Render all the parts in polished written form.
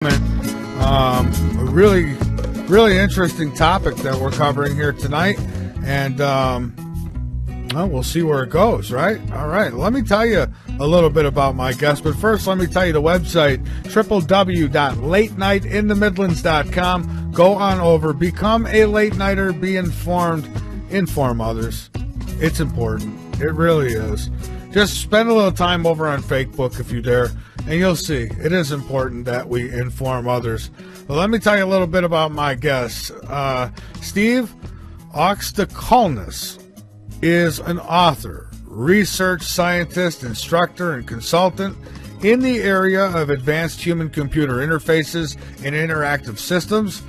A really interesting topic that we're covering here tonight, and well, we'll see where it goes, right? All right, let me tell you a little bit about my guest, but first let me tell you the website, www.latenightinthemidlands.com. Go on over, become a late nighter, be informed, inform others. It's important. It really is. Just spend a little time over on Facebook if you dare, and you'll see it is important that we inform others. But let me tell you a little bit about my guest. Steve Oxtakolnis is an author, research scientist, instructor, and consultant in the area of advanced human-computer interfaces and interactive systems.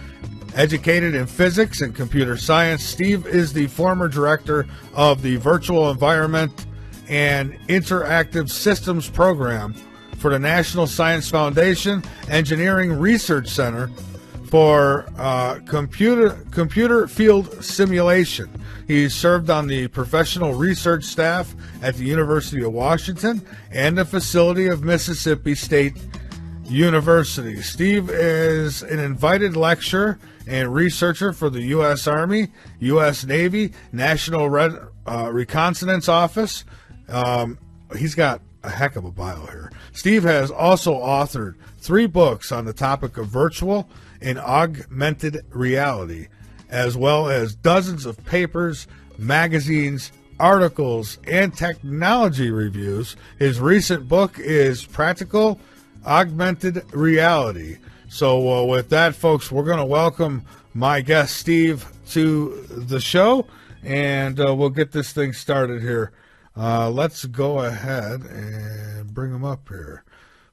Educated in physics and computer science, Steve is the former director of the Virtual Environment and Interactive Systems Program for the National Science Foundation Engineering Research Center for computer field simulation. He served on the professional research staff at the University of Washington and the facility of Mississippi State University. Steve is an invited lecturer and researcher for the U.S. Army, U.S. Navy, National Reconnaissance Office. He's got a heck of a bio here. Steve has also authored 3 books on the topic of virtual and augmented reality, as well as dozens of papers, magazines, articles, and technology reviews. His recent book is Practical Augmented Reality. So with that, folks, we're going to welcome my guest, Steve, to the show, and we'll get this thing started here. Let's go ahead and bring him up here.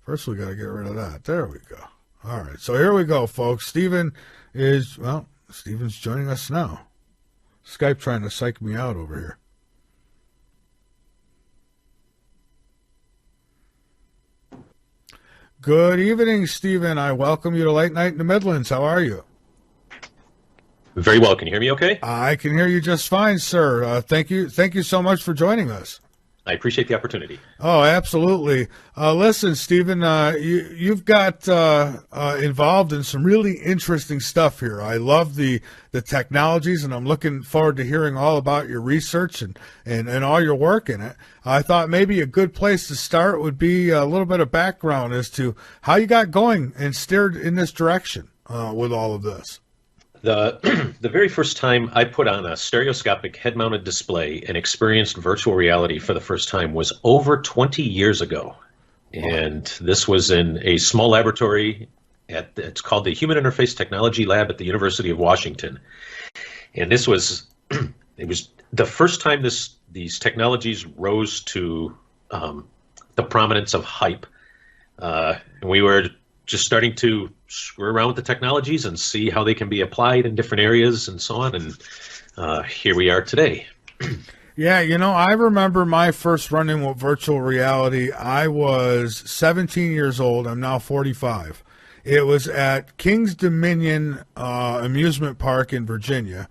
First, we got to get rid of that. There we go. All right, so here we go, folks. Steven's joining us now. Skype trying to psych me out over here. Good evening, Stephen. I welcome you to Late Night in the Midlands. How are you? Very well. Can you hear me okay? I can hear you just fine, sir. Thank you so much for joining us. I appreciate the opportunity. Oh, absolutely. Listen, Stephen, you've got involved in some really interesting stuff here. I love the technologies, and I'm looking forward to hearing all about your research and all your work in it. I thought maybe a good place to start would be a little bit of background as to how you got going and steered in this direction with all of this. The very first time I put on a stereoscopic head-mounted display and experienced virtual reality for the first time was over 20 years ago. And this was in a small laboratory it's called the Human Interface Technology Lab at the University of Washington. And this was it was the first time these technologies rose to the prominence of hype. And we were just starting to screw around with the technologies and see how they can be applied in different areas and so on. And here we are today. Yeah, I remember my first run-in with virtual reality. I was 17 years old. I'm now 45. It was at Kings Dominion Amusement Park in Virginia.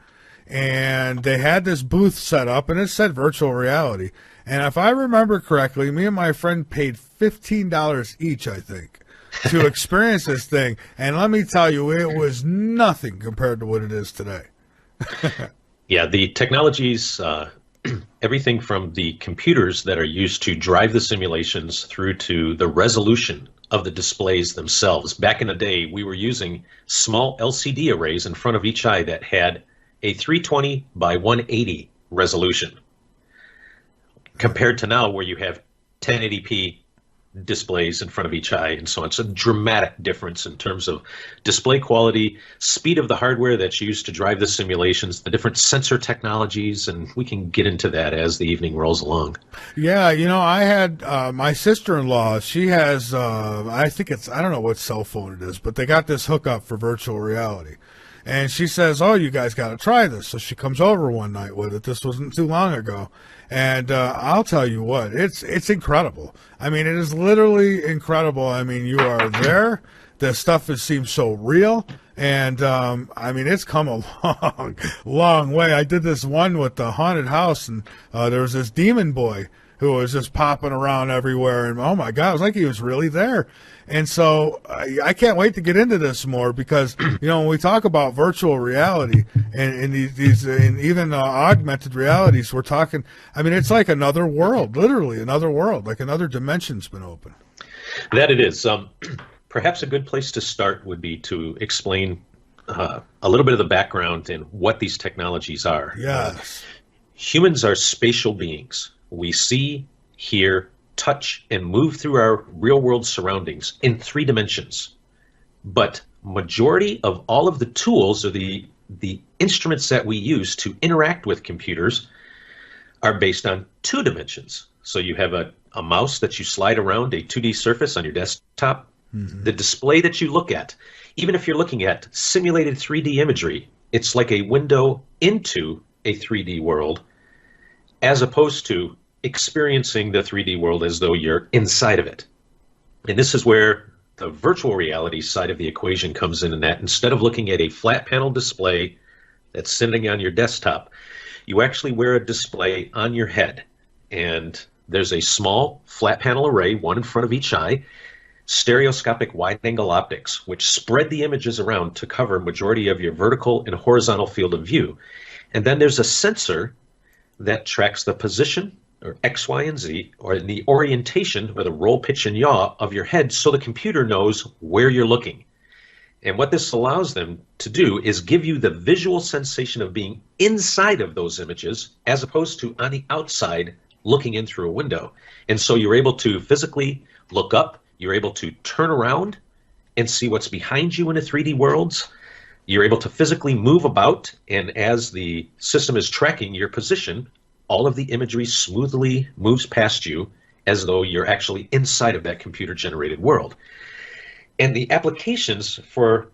And they had this booth set up, and it said virtual reality. And if I remember correctly, me and my friend paid $15 each, I think, to experience this thing. And let me tell you, it was nothing compared to what it is today. Yeah, the technologies, everything from the computers that are used to drive the simulations through to the resolution of the displays themselves. Back in the day, we were using small LCD arrays in front of each eye that had a 320 by 180 resolution, compared to now where you have 1080p displays in front of each eye and so on. It's a dramatic difference in terms of display quality, speed of the hardware that's used to drive the simulations, the different sensor technologies, and we can get into that as the evening rolls along. Yeah, I had my sister-in-law, she has, I don't know what cell phone it is, but they got this hookup for virtual reality. And she says, oh, you guys got to try this. So she comes over one night with it. This wasn't too long ago. And I'll tell you what, it's incredible. I mean, it is literally incredible. I mean, you are there. The stuff seems so real. And, I mean, it's come a long, long way. I did this one with the haunted house, and there was this demon boy who was just popping around everywhere. And oh my God, it was like he was really there. And so I can't wait to get into this more because, when we talk about virtual reality and and even augmented realities, we're talking, it's like another world, literally another world, like another dimension's been opened. That it is. Perhaps a good place to start would be to explain a little bit of the background and what these technologies are. Yes. Humans are spatial beings. We see, hear, touch, and move through our real-world surroundings in 3 dimensions. But majority of all of the tools or the instruments that we use to interact with computers are based on 2 dimensions. So you have a mouse that you slide around a 2D surface on your desktop. Mm-hmm. The display that you look at, even if you're looking at simulated 3D imagery, it's like a window into a 3D world, as opposed to experiencing the 3D world as though you're inside of it. And this is where the virtual reality side of the equation comes in that instead of looking at a flat panel display that's sitting on your desktop, you actually wear a display on your head. And there's a small flat panel array, one in front of each eye, stereoscopic wide-angle optics, which spread the images around to cover majority of your vertical and horizontal field of view. And then there's a sensor that tracks the position, or X, Y, and Z, or the orientation, or the roll, pitch, and yaw of your head so the computer knows where you're looking. And what this allows them to do is give you the visual sensation of being inside of those images as opposed to on the outside looking in through a window. And so you're able to physically look up, you're able to turn around and see what's behind you in a 3D world. You're able to physically move about, and as the system is tracking your position, all of the imagery smoothly moves past you as though you're actually inside of that computer-generated world. And the applications for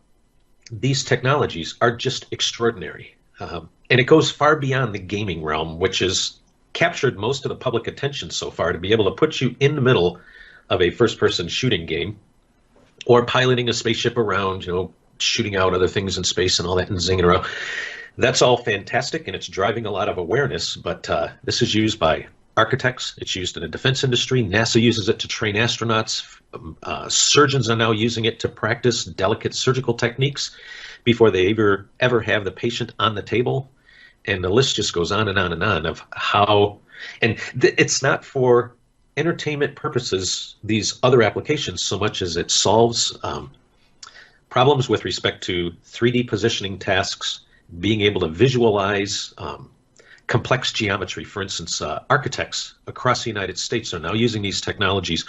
these technologies are just extraordinary. And it goes far beyond the gaming realm, which has captured most of the public attention so far, to be able to put you in the middle of a first-person shooting game or piloting a spaceship around, shooting out other things in space and all that and zinging around. That's all fantastic, and it's driving a lot of awareness, but this is used by architects. It's used in the defense industry. NASA uses it to train astronauts. Surgeons are now using it to practice delicate surgical techniques before they ever have the patient on the table. And the list just goes on and on and on of how, and it's not for entertainment purposes, these other applications, so much as it solves problems with respect to 3D positioning tasks, being able to visualize complex geometry. For instance, architects across the United States are now using these technologies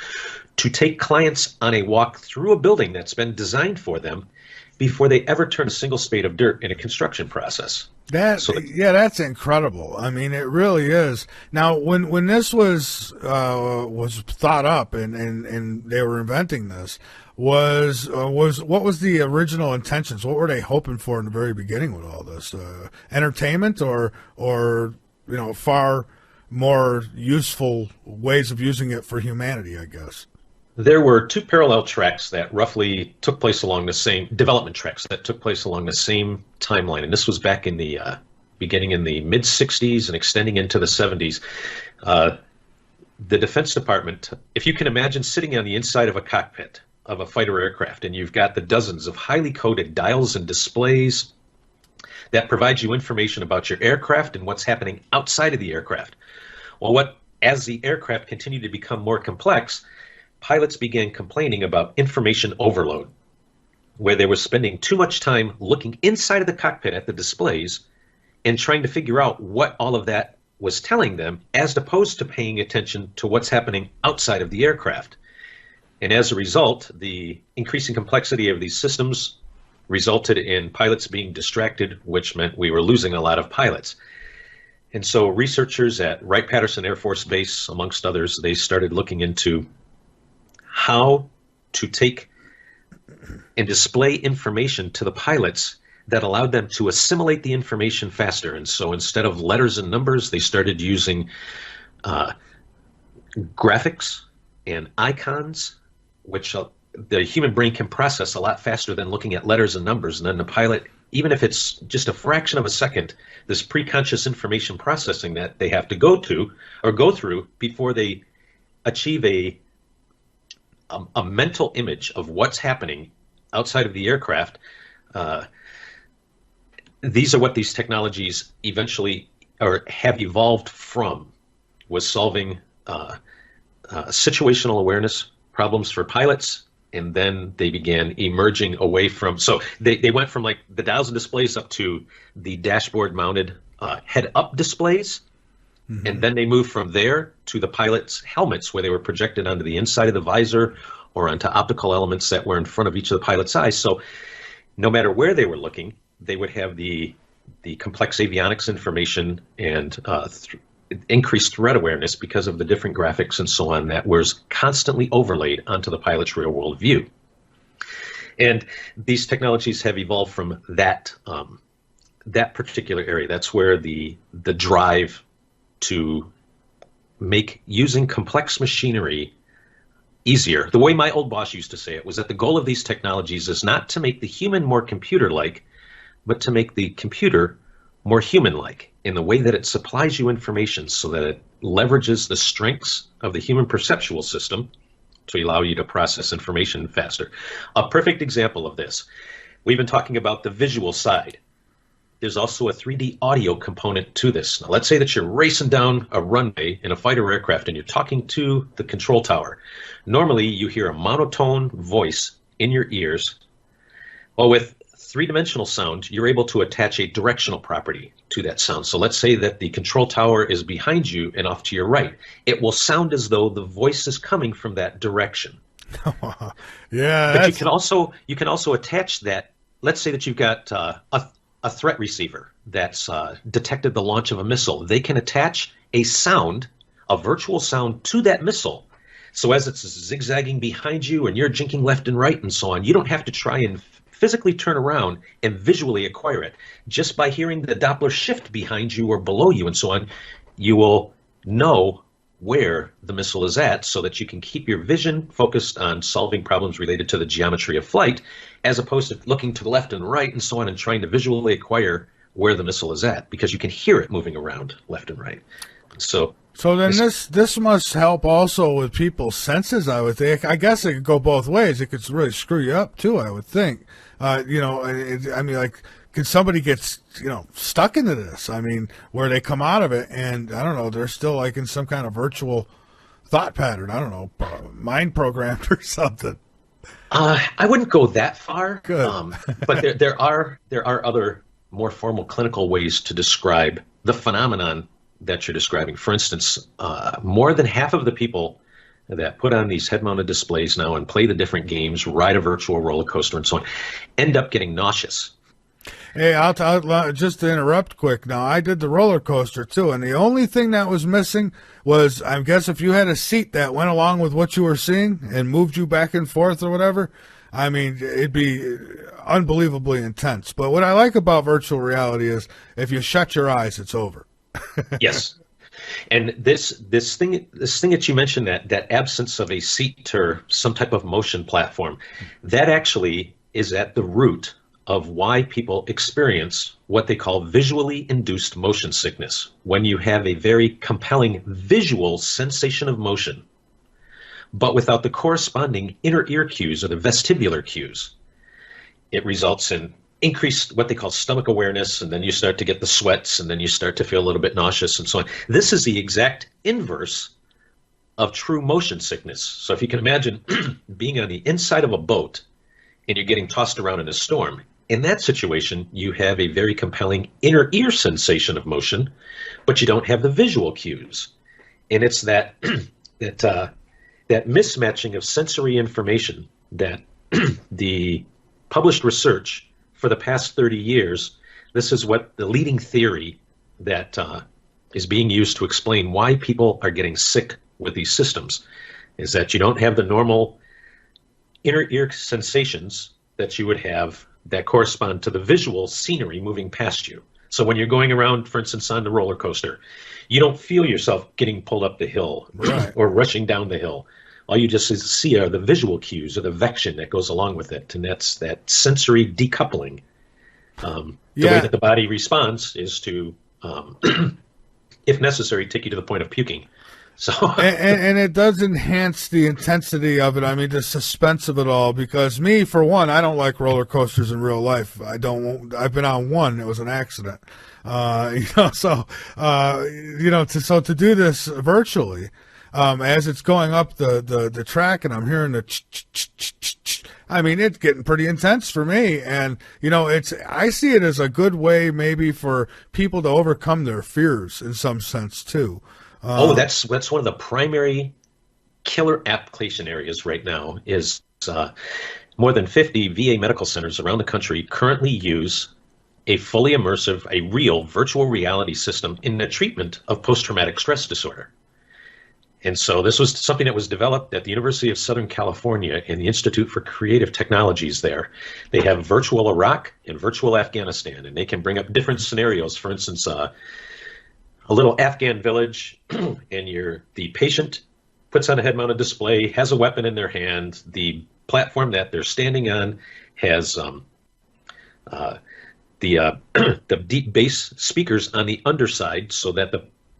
to take clients on a walk through a building that's been designed for them before they ever turn a single spade of dirt in a construction process. That's incredible. It really is. Now, when this was thought up and they were inventing this, was what was the original intentions? What were they hoping for in the very beginning with all this? Entertainment or far more useful ways of using it for humanity, I guess. There were 2 parallel tracks that roughly took place along the same development tracks that took place along the same timeline, and this was back in the beginning in the mid '60s and extending into the '70s. The Defense Department, if you can imagine sitting on the inside of a cockpit of a fighter aircraft, and you've got the dozens of highly coded dials and displays that provide you information about your aircraft and what's happening outside of the aircraft. Well, as the aircraft continued to become more complex, pilots began complaining about information overload, where they were spending too much time looking inside of the cockpit at the displays and trying to figure out what all of that was telling them, as opposed to paying attention to what's happening outside of the aircraft. And as a result, the increasing complexity of these systems resulted in pilots being distracted, which meant we were losing a lot of pilots. And so researchers at Wright-Patterson Air Force Base, amongst others, they started looking into how to take and display information to the pilots that allowed them to assimilate the information faster. And so instead of letters and numbers, they started using graphics and icons, which the human brain can process a lot faster than looking at letters and numbers. And then the pilot, even if it's just a fraction of a second, this preconscious information processing that they have to go through before they achieve a mental image of what's happening outside of the aircraft. These are what these technologies eventually or have evolved from, was solving situational awareness problems for pilots. And then they began emerging away from, so they went from like the dials and displays up to the dashboard mounted head-up displays. Mm-hmm. And then they moved from there to the pilot's helmets, where they were projected onto the inside of the visor or onto optical elements that were in front of each of the pilot's eyes. So no matter where they were looking, they would have the complex avionics information and increased threat awareness because of the different graphics and so on that was constantly overlaid onto the pilot's real-world view. And these technologies have evolved from that particular area. That's where the drive to make using complex machinery easier. The way my old boss used to say it was that the goal of these technologies is not to make the human more computer-like, but to make the computer more human-like in the way that it supplies you information so that it leverages the strengths of the human perceptual system to allow you to process information faster. A perfect example of this, we've been talking about the visual side. There's also a 3D audio component to this. Now, let's say that you're racing down a runway in a fighter aircraft and you're talking to the control tower. Normally, you hear a monotone voice in your ears. Well, with three-dimensional sound, you're able to attach a directional property to that sound. So let's say that the control tower is behind you and off to your right. It will sound as though the voice is coming from that direction. Yeah. But you can also attach that. Let's say that you've got a threat receiver that's detected the launch of a missile. They can attach a sound, a virtual sound, to that missile. So as it's zigzagging behind you and you're jinking left and right and so on, you don't have to try and physically turn around and visually acquire it. Just by hearing the Doppler shift behind you or below you and so on, you will know where the missile is at so that you can keep your vision focused on solving problems related to the geometry of flight, as opposed to looking to the left and right and so on and trying to visually acquire where the missile is at, because you can hear it moving around left and right. So then this must help also with people's senses, I would think. I guess it could go both ways. It could really screw you up too, I would think. I mean, like, could somebody get, stuck into this? I mean, where they come out of it and, I don't know, they're still like in some kind of virtual thought pattern. I don't know, mind programmed or something. I wouldn't go that far. Good. But there are other more formal clinical ways to describe the phenomenon that you're describing. For instance, more than half of the people that put on these head-mounted displays now and play the different games, ride a virtual roller coaster and so on, end up getting nauseous. Hey, I'll just to interrupt quick now, I did the roller coaster too, and the only thing that was missing was, I guess, if you had a seat that went along with what you were seeing and moved you back and forth or whatever, I mean, it'd be unbelievably intense. But what I like about virtual reality is if you shut your eyes, it's over. Yes. And this thing that you mentioned, that absence of a seat or some type of motion platform, that actually is at the root of why people experience what they call visually induced motion sickness. When you have a very compelling visual sensation of motion, but without the corresponding inner ear cues or the vestibular cues, it results in increased what they call stomach awareness, and then you start to get the sweats, and then you start to feel a little bit nauseous and so on. This is the exact inverse of true motion sickness. So if you can imagine being on the inside of a boat and you're getting tossed around in a storm, in that situation, you have a very compelling inner ear sensation of motion, but you don't have the visual cues. And it's that mismatching of sensory information that the published research for the past 30 years, this is what the leading theory that is being used to explain why people are getting sick with these systems, is that you don't have the normal inner ear sensations that you would have that correspond to the visual scenery moving past you. So when you're going around, for instance, on the roller coaster, you don't feel yourself getting pulled up the hill right, or rushing down the hill. all you just see are the visual cues or the vection that goes along with it, and that's that sensory decoupling. The way Yeah. that the body responds is to, if necessary, take you to the point of puking. So, And it does enhance the intensity of it. I mean, the suspense of it all. Because me, for one, I don't like roller coasters in real life. I don't. I've been on one. It was an accident. So to do this virtually, as it's going up the track, and I'm hearing the I mean, it's getting pretty intense for me. And I see it as a good way maybe for people to overcome their fears in some sense too. that's one of the primary killer application areas right now. Is more than 50 VA medical centers around the country currently use a fully immersive, a real virtual reality system in the treatment of post-traumatic stress disorder. And so this was something that was developed at the University of Southern California and the Institute for Creative Technologies there. They have virtual Iraq and virtual Afghanistan, and they can bring up different scenarios. For instance, a little Afghan village, and the patient puts on a head-mounted display, has a weapon in their hand. The platform that they're standing on has the deep bass speakers on the underside, so that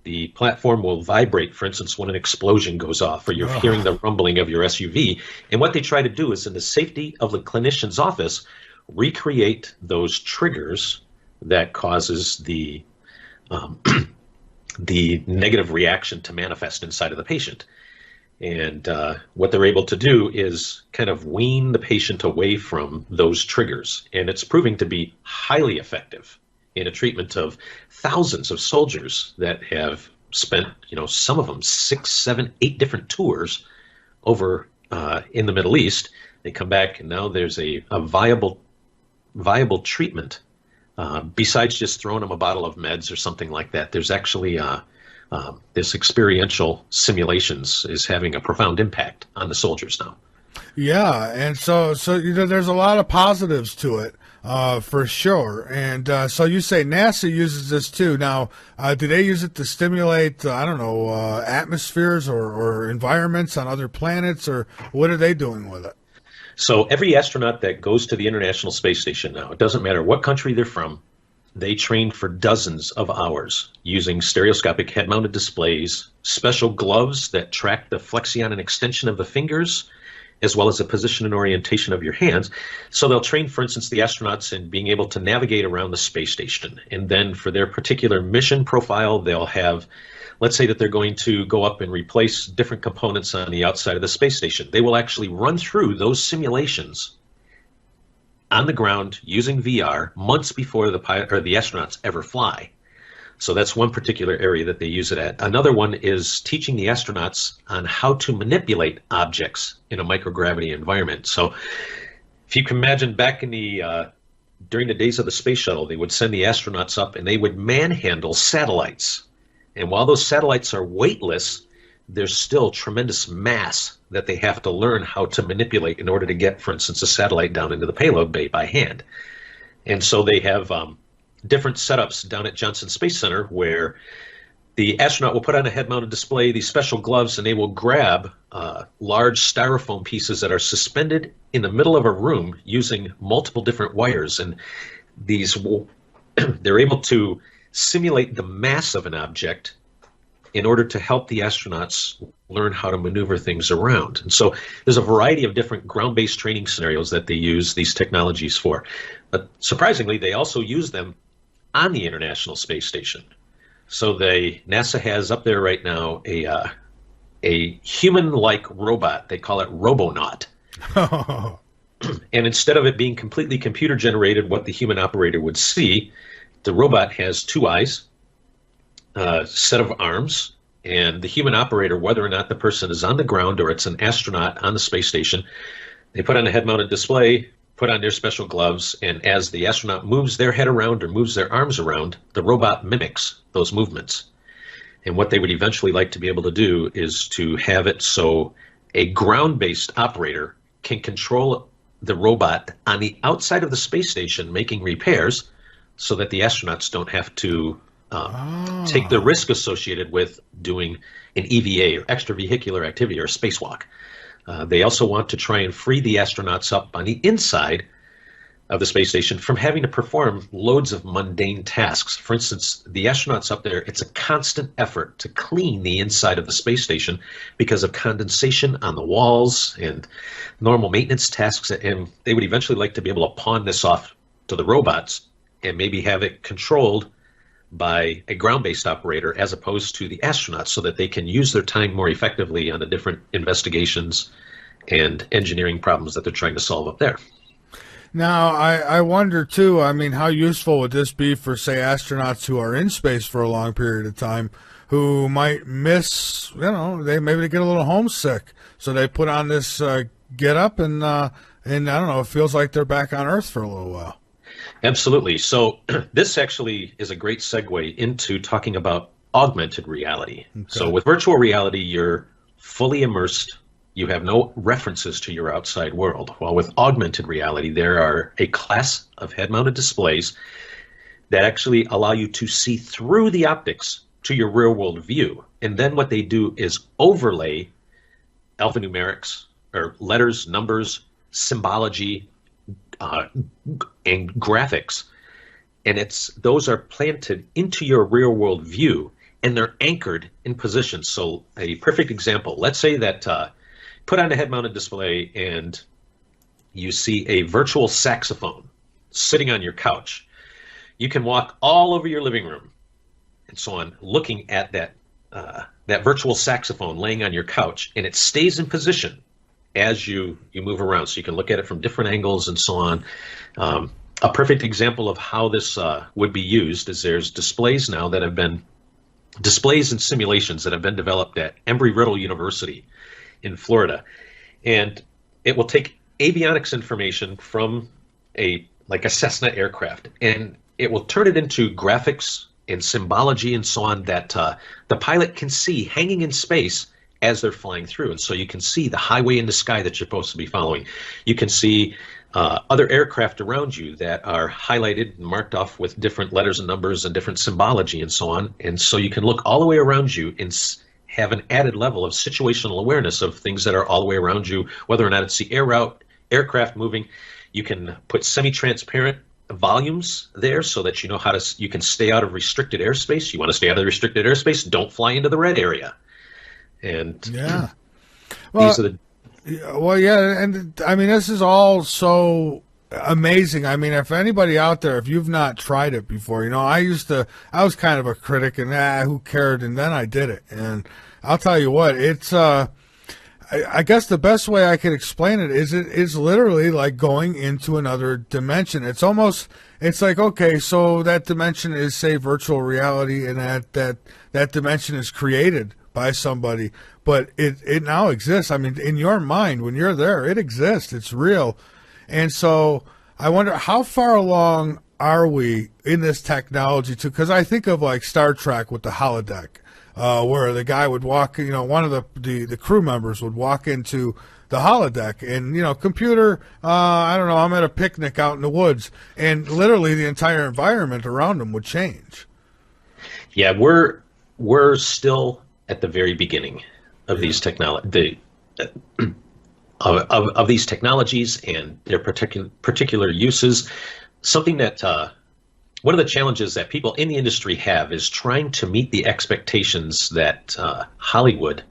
the platform will vibrate, for instance, when an explosion goes off or you're hearing the rumbling of your SUV. And what they try to do is, in the safety of the clinician's office, recreate those triggers that causes the negative reaction to manifest inside of the patient. And what they're able to do is kind of wean the patient away from those triggers. And it's proving to be highly effective in a treatment of thousands of soldiers that have spent, some of them 6, 7, 8 different tours over in the Middle East. They come back, and now there's a viable treatment. Besides just throwing them a bottle of meds or something like that, there's actually this experiential simulations is having a profound impact on the soldiers now. Yeah, and so there's a lot of positives to it, for sure. And so you say NASA uses this too. Now, do they use it to stimulate, atmospheres or environments on other planets, or what are they doing with it? So every astronaut that goes to the International Space Station now, it doesn't matter what country they're from, they train for dozens of hours using stereoscopic head-mounted displays, special gloves that track the flexion and extension of the fingers, as well as the position and orientation of your hands. So they'll train, for instance, the astronauts in being able to navigate around the space station. And then for their particular mission profile, they'll have, let's say that they're going to go up and replace different components on the outside of the space station. They will actually run through those simulations on the ground using VR months before the astronauts ever fly. So that's one particular area that they use it at. Another one is teaching the astronauts on how to manipulate objects in a microgravity environment. So if you can imagine back in during the days of the space shuttle, they would send the astronauts up and they would manhandle satellites. And while those satellites are weightless, there's still tremendous mass that they have to learn how to manipulate in order to get, for instance, a satellite down into the payload bay by hand. And so they have different setups down at Johnson Space Center where the astronaut will put on a head-mounted display, these special gloves, and they will grab large styrofoam pieces that are suspended in the middle of a room using multiple different wires. And they're able to simulate the mass of an object in order to help the astronauts learn how to maneuver things around. And so there's a variety of different ground-based training scenarios that they use these technologies for. But surprisingly, they also use them on the International Space Station. So NASA has up there right now a human-like robot. They call it Robonaut. And instead of it being completely computer-generated, what the human operator would see, the robot has 2 eyes, a set of arms, and the human operator, whether or not the person is on the ground or it's an astronaut on the space station, they put on a head-mounted display, put on their special gloves, and as the astronaut moves their head around or moves their arms around, the robot mimics those movements. And what they would eventually like to be able to do is to have it so a ground-based operator can control the robot on the outside of the space station making repairs so that the astronauts don't have to take the risk associated with doing an EVA or extravehicular activity or a spacewalk. They also want to try and free the astronauts up on the inside of the space station from having to perform loads of mundane tasks. For instance, the astronauts up there, it's a constant effort to clean the inside of the space station because of condensation on the walls and normal maintenance tasks. And they would eventually like to be able to pawn this off to the robots and maybe have it controlled by a ground-based operator as opposed to the astronauts, so that they can use their time more effectively on the different investigations and engineering problems that they're trying to solve up there. Now, I wonder, too, I mean, how useful would this be for, say, astronauts who are in space for a long period of time, who might miss, maybe they get a little homesick, so they put on this get up and I don't know, it feels like they're back on Earth for a little while. Absolutely. So this actually is a great segue into talking about augmented reality. Okay. So with virtual reality, you're fully immersed. You have no references to your outside world. While with augmented reality, there are a class of head-mounted displays that actually allow you to see through the optics to your real-world view. And then what they do is overlay alphanumerics, or letters, numbers, symbology, and graphics. And those are planted into your real-world view, and they're anchored in position. So a perfect example, let's say that put on a head-mounted display and you see a virtual saxophone sitting on your couch. You can walk all over your living room and so on, looking at that virtual saxophone laying on your couch, and it stays in position as you move around. So you can look at it from different angles and so on. A perfect example of how this would be used is there's displays now that have been displays and simulations that have been developed at Embry-Riddle University in Florida, and it will take avionics information from a Cessna aircraft, and it will turn it into graphics and symbology and so on that the pilot can see hanging in space as they're flying through. And so you can see the highway in the sky that you're supposed to be following. You can see other aircraft around you that are highlighted and marked off with different letters and numbers and different symbology and so on. And so you can look all the way around you and have an added level of situational awareness of things that are all the way around you, whether or not it's the air route, aircraft moving. You can put semi-transparent volumes there so that you know you can stay out of restricted airspace. You want to stay out of the restricted airspace, don't fly into the red area. And yeah, well, these are the and I mean, this is all so amazing. I mean, if anybody out there, if you've not tried it before, I was kind of a critic and who cared, and then I did it, and I'll tell you what, it's I guess the best way I could explain it is literally like going into another dimension. It's like, okay, so that dimension is, say, virtual reality, and that dimension is created by somebody, but it now exists. I mean, in your mind, when you're there, it exists. It's real. And so I wonder, how far along are we in this technology too? Because I think of like Star Trek with the holodeck, where the guy would walk, one of the crew members would walk into the holodeck and, computer, I don't know, I'm at a picnic out in the woods, and literally the entire environment around them would change. Yeah, we're still at the very beginning of these of these technologies and their particular uses. Something that one of the challenges that people in the industry have is trying to meet the expectations that Hollywood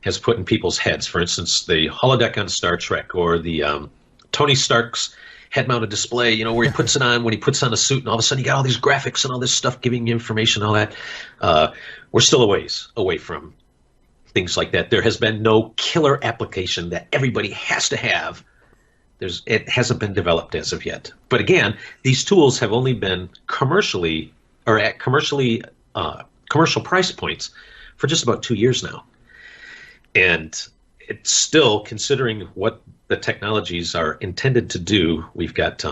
has put in people's heads. For instance, the holodeck on Star Trek, or the Tony Stark's head-mounted display, where he puts it on when he puts on a suit, and all of a sudden you got all these graphics and all this stuff giving you information, all that. We're still a ways away from things like that. There has been no killer application that everybody has to have. It hasn't been developed as of yet. But again, these tools have only been commercially or at commercial price points for just about 2 years now. And it's still, considering what the technologies are intended to do, we've got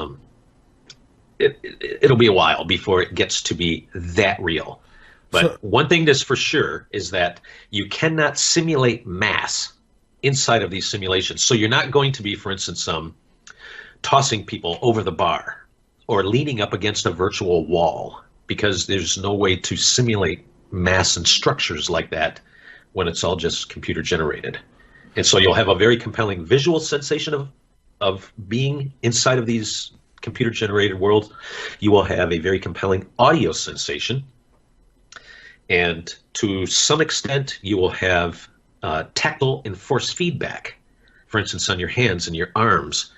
it'll be a while before it gets to be that real. But one thing that's for sure is that you cannot simulate mass inside of these simulations. So you're not going to be, for instance, tossing people over the bar or leaning up against a virtual wall because there's no way to simulate mass and structures like that when it's all just computer generated. And so you'll have a very compelling visual sensation of being inside of these computer generated worlds. You will have a very compelling audio sensation. And to some extent, you will have tactile and force feedback, for instance, on your hands and your arms.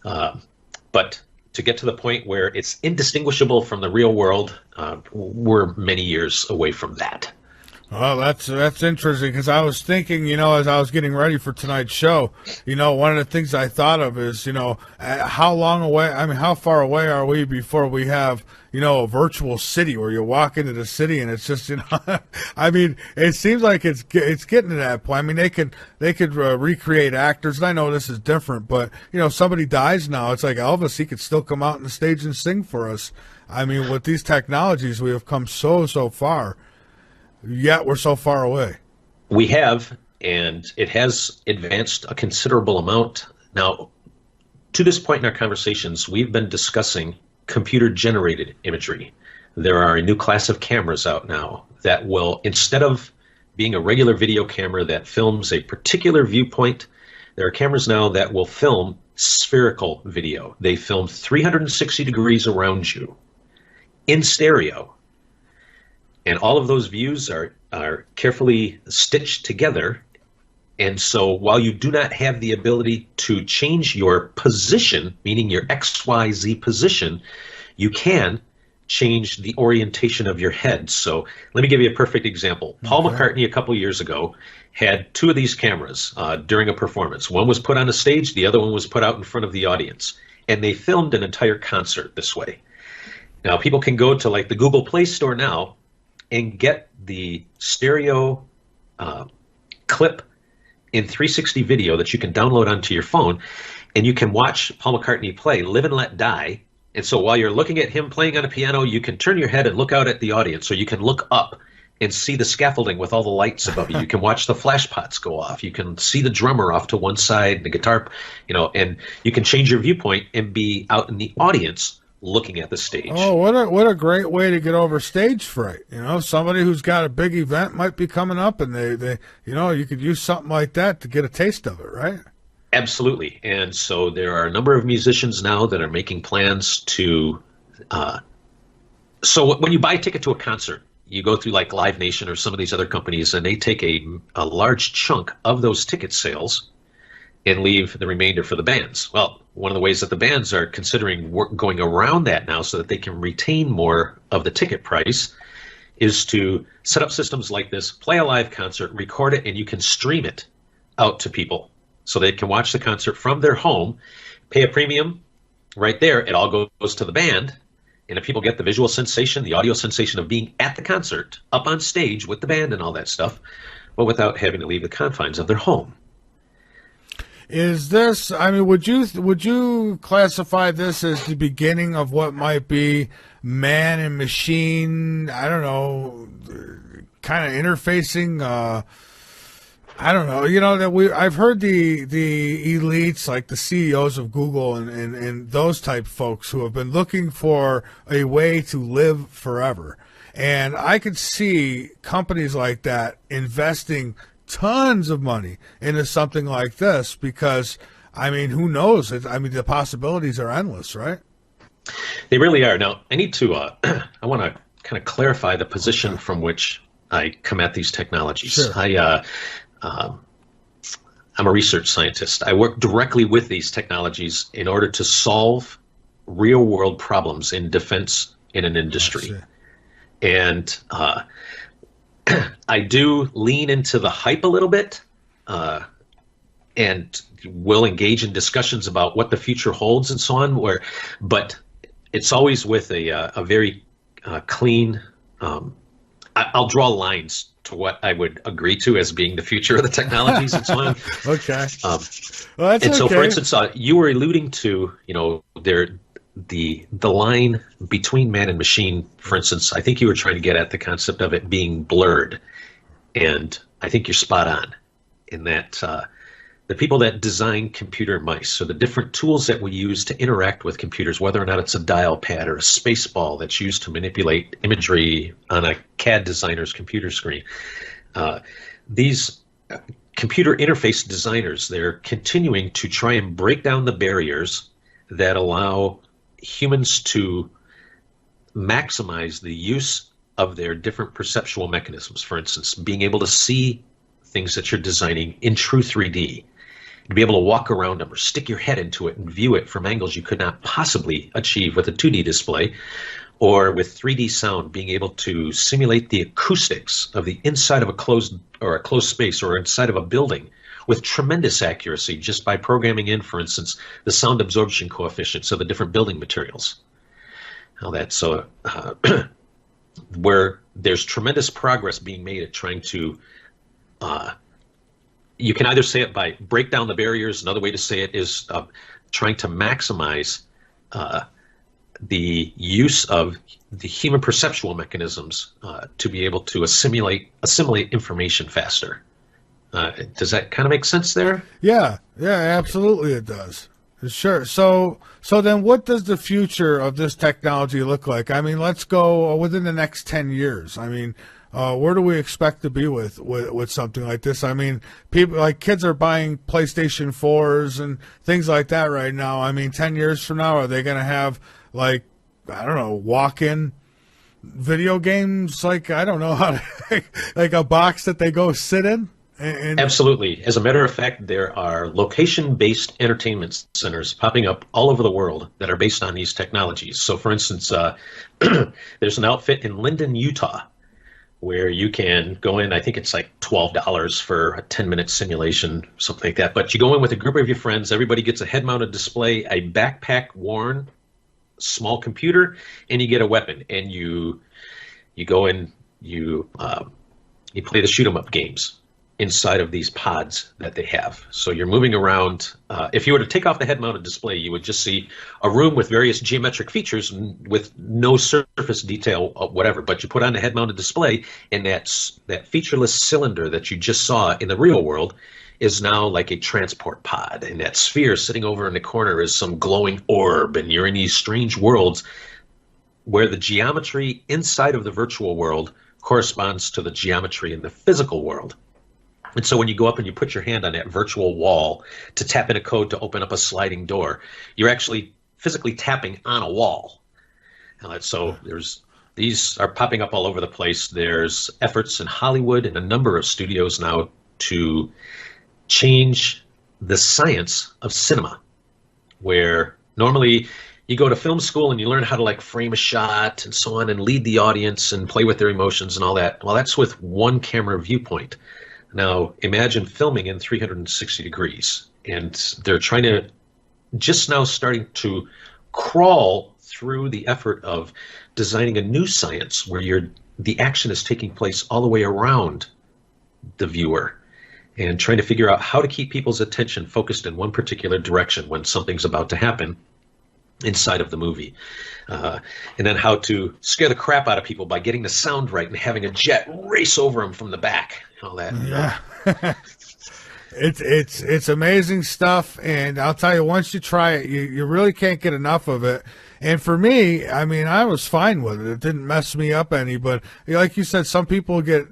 But to get to the point where it's indistinguishable from the real world, we're many years away from that. Well, that's interesting, because I was thinking, as I was getting ready for tonight's show, one of the things I thought of is, how far away are we before we have, a virtual city where you walk into the city and it's just, it seems like it's getting to that point. I mean, they could recreate actors, and I know this is different, but somebody dies now, it's like Elvis, he could still come out on the stage and sing for us. I mean, with these technologies, we have come so far. Yet we're so far away. We have, and it has advanced a considerable amount. Now, to this point in our conversations, we've been discussing computer-generated imagery. There are a new class of cameras out now that will, instead of being a regular video camera that films a particular viewpoint, there are cameras now that will film spherical video. They film 360 degrees around you in stereo. And all of those views are carefully stitched together. And so while you do not have the ability to change your position, meaning your XYZ position, you can change the orientation of your head. So let me give you a perfect example. Paul McCartney, a couple years ago, had two of these cameras during a performance. One was put on a stage, the other one was put out in front of the audience. And they filmed an entire concert this way. Now, people can go to like the Google Play Store now and get the stereo clip in 360 video that you can download onto your phone, and you can watch Paul McCartney play Live and Let Die. And so while you're looking at him playing on a piano, you can turn your head and look out at the audience, so you can look up and see the scaffolding with all the lights above you. You can watch the flash pots go off. You can see the drummer off to one side, the guitar, and you can change your viewpoint and be out in the audience looking at the stage. Oh, what a great way to get over stage fright. Somebody who's got a big event might be coming up, and they you could use something like that to get a taste of it, right? Absolutely. And so there are a number of musicians now that are making plans to so when you buy a ticket to a concert, you go through like Live Nation or some of these other companies, and they take a large chunk of those ticket sales and leave the remainder for the bands. Well, one of the ways that the bands are considering going around that now so that they can retain more of the ticket price is to set up systems like this, play a live concert, record it, and you can stream it out to people so they can watch the concert from their home, pay a premium right there. It all goes to the band, and if people get the visual sensation, the audio sensation of being at the concert, up on stage with the band and all that stuff, but without having to leave the confines of their home. Is this, would you classify this as the beginning of what might be man and machine, I don't know, kind of interfacing, I don't know, that I've heard the elites, like the CEOs of Google and those type folks who have been looking for a way to live forever. And I could see companies like that investing tons of money into something like this because, who knows? The possibilities are endless, right? They really are. Now, I need to, I want to kind of clarify the position from which I come at these technologies. Sure. I'm a research scientist. I work directly with these technologies in order to solve real-world problems in defense in an industry. And I do lean into the hype a little bit and will engage in discussions about what the future holds and so on, but it's always with a very clean I'll draw lines to what I would agree to as being the future of the technologies and so on. Okay. Well, that's so, for instance, you were alluding to, the line between man and machine, for instance. I think you were trying to get at the concept of it being blurred, and I think you're spot on in that the people that design computer mice, so the different tools that we use to interact with computers, whether or not it's a dial pad or a space ball that's used to manipulate imagery on a CAD designer's computer screen. These computer interface designers, they're continuing to try and break down the barriers that allow humans to maximize the use of their different perceptual mechanisms. For instance, being able to see things that you're designing in true 3D, to be able to walk around them or stick your head into it and view it from angles you could not possibly achieve with a 2D display, or with 3D sound, being able to simulate the acoustics of the inside of a closed space or inside of a building with tremendous accuracy just by programming in, for instance, the sound absorption coefficients of the different building materials. Now that's where there's tremendous progress being made at trying to you can either say it by break down the barriers. Another way to say it is trying to maximize the use of the human perceptual mechanisms to be able to assimilate information faster. Does that kind of make sense there? Yeah, absolutely it does. Sure. So then what does the future of this technology look like? I mean, let's go within the next 10 years. I mean, where do we expect to be with something like this? I mean, people like kids are buying PlayStation 4s and things like that right now. I mean, 10 years from now, are they going to have like, I don't know, walk-in video games? Like, I don't know how to, like a box that they go sit in? Absolutely. As a matter of fact, there are location-based entertainment centers popping up all over the world that are based on these technologies. So, for instance, there's an outfit in Linden, Utah, where you can go in. I think it's like $12 for a 10-minute simulation, something like that. But you go in with a group of your friends. Everybody gets a head-mounted display, a backpack-worn small computer, and you get a weapon. And you go in, you play the shoot-'em-up games inside of these pods that they have. So you're moving around. If you were to take off the head-mounted display, you would just see a room with various geometric features with no surface detail, whatever. But you put on the head-mounted display, and that featureless cylinder that you just saw in the real world is now like a transport pod. And that sphere sitting over in the corner is some glowing orb. And you're in these strange worlds where the geometry inside of the virtual world corresponds to the geometry in the physical world. And so when you go up and you put your hand on that virtual wall to tap in a code to open up a sliding door, you're actually physically tapping on a wall. And so these are popping up all over the place. There's efforts in Hollywood and a number of studios now to change the science of cinema, where normally you go to film school and you learn how to like frame a shot and so on and lead the audience and play with their emotions and all that. Well, that's with one camera viewpoint. Now, imagine filming in 360 degrees, and they're trying to just now starting to crawl through the effort of designing a new science where the action is taking place all the way around the viewer and trying to figure out how to keep people's attention focused in one particular direction when something's about to happen inside of the movie. And then how to scare the crap out of people by getting the sound right and having a jet race over them from the back. All that. Yeah. It's amazing stuff, and I'll tell you, once you try it, you really can't get enough of it. And for me, I mean, I was fine with it. It didn't mess me up any, but like you said, some people get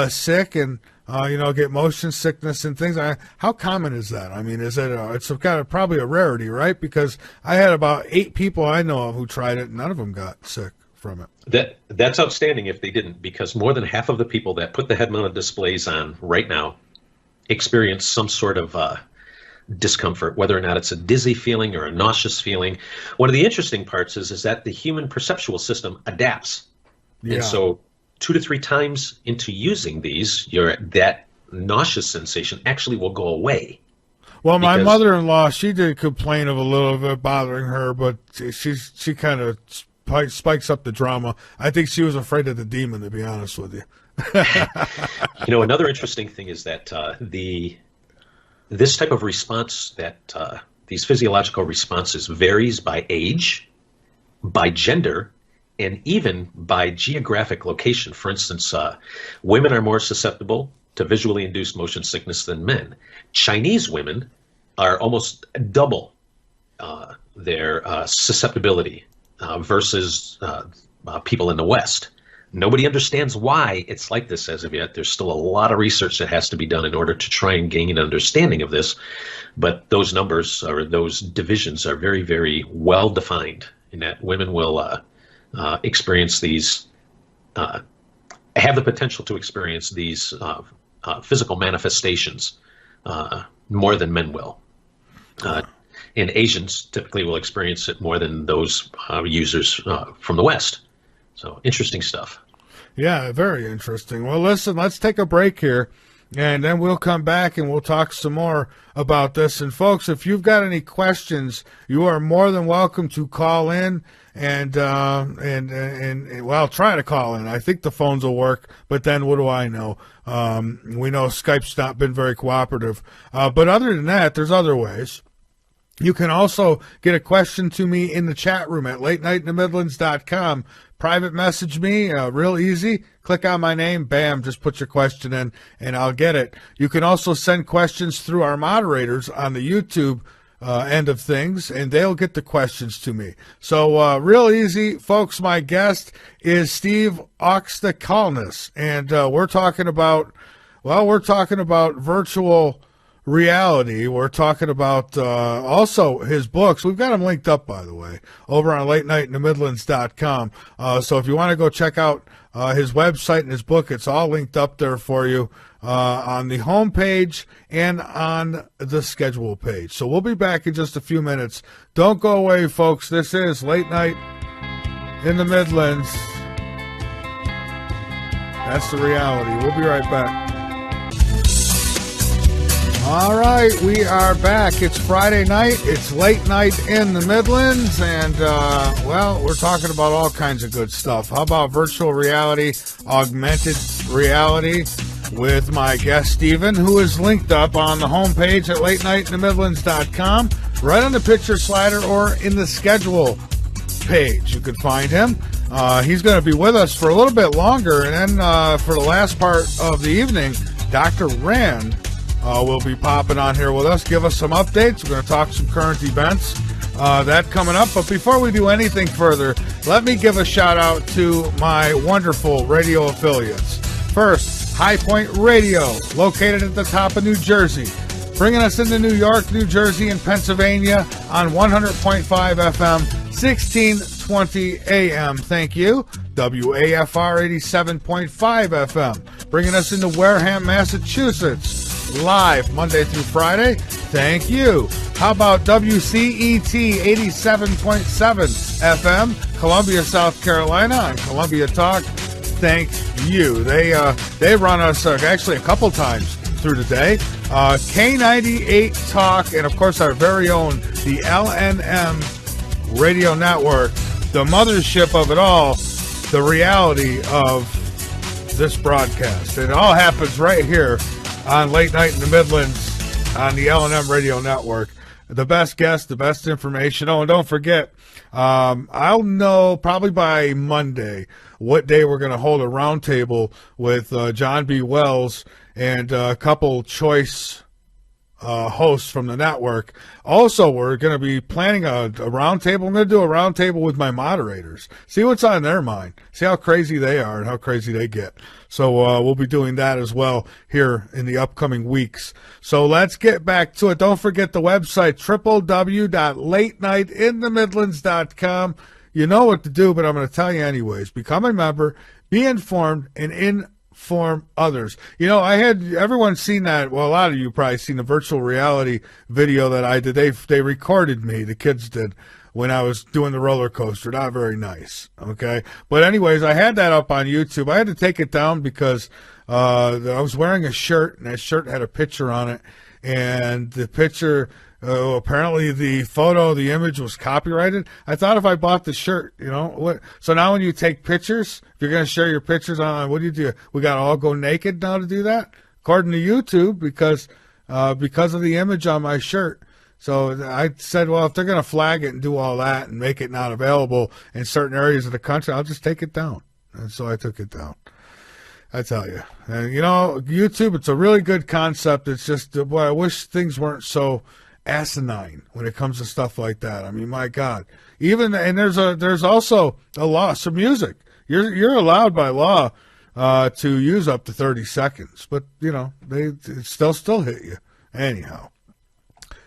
sick and get motion sickness and things. How common is that? I mean, it's kind of probably a rarity, right? Because I had about 8 people I know of who tried it, and none of them got sick from it. That's outstanding if they didn't, because more than half of the people that put the head-mounted displays on right now experience some sort of discomfort, whether or not it's a dizzy feeling or a nauseous feeling. One of the interesting parts is that the human perceptual system adapts. Yeah. And so 2 to 3 times into using these, that nauseous sensation actually will go away. Well, my mother-in-law, she did complain of a little bit bothering her, but she kind of spikes up the drama. I think she was afraid of the demon, to be honest with you. Another interesting thing is that this type of response, that these physiological responses, varies by age, by gender, and even by geographic location. For instance, women are more susceptible to visually induced motion sickness than men. Chinese women are almost double their susceptibility versus people in the West. Nobody understands why it's like this as of yet. There's still a lot of research that has to be done in order to try and gain an understanding of this. But those numbers or those divisions are very, very well defined in that women will experience these, have the potential to experience these physical manifestations more than men will. And Asians typically will experience it more than those users from the West. So interesting stuff. Yeah, very interesting. Well, listen, let's take a break here, and then we'll come back and we'll talk some more about this. And folks, if you've got any questions, you are more than welcome to call in and well, try to call in. I think the phones will work, but then what do I know? We know Skype's not been very cooperative. But other than that, there's other ways. You can also get a question to me in the chat room at latenightinthemidlands.com. Private message me, real easy. Click on my name, bam, just put your question in, and I'll get it. You can also send questions through our moderators on the YouTube end of things, and they'll get the questions to me. So real easy, folks. My guest is Steve Oxtakalnis, and we're talking about virtual reality. We're talking about also his books. We've got them linked up, by the way, over on latenightinthemidlands.com. So if you want to go check out his website and his book, it's all linked up there for you on the home page and on the schedule page. So we'll be back in just a few minutes. Don't go away, folks. This is Late Night in the Midlands. That's the reality. We'll be right back. All right, we are back. It's Friday night. It's Late Night in the Midlands, and, well, we're talking about all kinds of good stuff. How about virtual reality, augmented reality, with my guest, Steven, who is linked up on the homepage at latenightinthemidlands.com, right on the picture slider or in the schedule page. You can find him. He's going to be with us for a little bit longer, and then for the last part of the evening, Dr. Rand will be popping on here with us, give us some updates. We're going to talk some current events. That coming up. But before we do anything further, let me give a shout out to my wonderful radio affiliates. First, High Point Radio, located at the top of New Jersey, bringing us into New York, New Jersey, and Pennsylvania on 100.5 FM, 1620 AM. Thank you. WAFR 87.5 FM, bringing us into Wareham, Massachusetts, live Monday through Friday. Thank you. How about WCET 87.7 FM, Columbia, South Carolina, on Columbia Talk? Thank you. They run us actually a couple times through the day. K98 Talk, and of course our very own, the LNM Radio Network, the mothership of it all, the reality of this broadcast. It all happens right here on Late Night in the Midlands on the L&M Radio Network. The best guests, the best information. Oh, and don't forget, I'll know probably by Monday what day we're going to hold a roundtable with John B. Wells and a couple choice hosts from the network. Also, we're going to be planning a roundtable. I'm going to do a roundtable with my moderators. See what's on their mind. See how crazy they are and how crazy they get. So we'll be doing that as well here in the upcoming weeks. So let's get back to it. Don't forget the website, www.latenightinthemidlands.com. You know what to do, but I'm going to tell you anyways. Become a member, be informed, and inform others. You know, I had everyone seen that. Well, a lot of you probably seen the virtual reality video that I did. They recorded me, the kids did, when I was doing the roller coaster. Not very nice, okay? But anyways, I had that up on YouTube. I had to take it down because I was wearing a shirt, and that shirt had a picture on it, and the picture, apparently the photo, the image was copyrighted. I thought if I bought the shirt, you know, what? So now when you take pictures, if you're going to share your pictures on, what do? We got to all go naked now to do that? According to YouTube, because of the image on my shirt. So I said, well, if they're going to flag it and do all that and make it not available in certain areas of the country, I'll just take it down. And so I took it down. I tell you. And, YouTube, it's a really good concept. It's just, boy, I wish things weren't so asinine when it comes to stuff like that. I mean, my God. And there's also a law. So music, you're allowed by law to use up to 30 seconds, but they still hit you anyhow.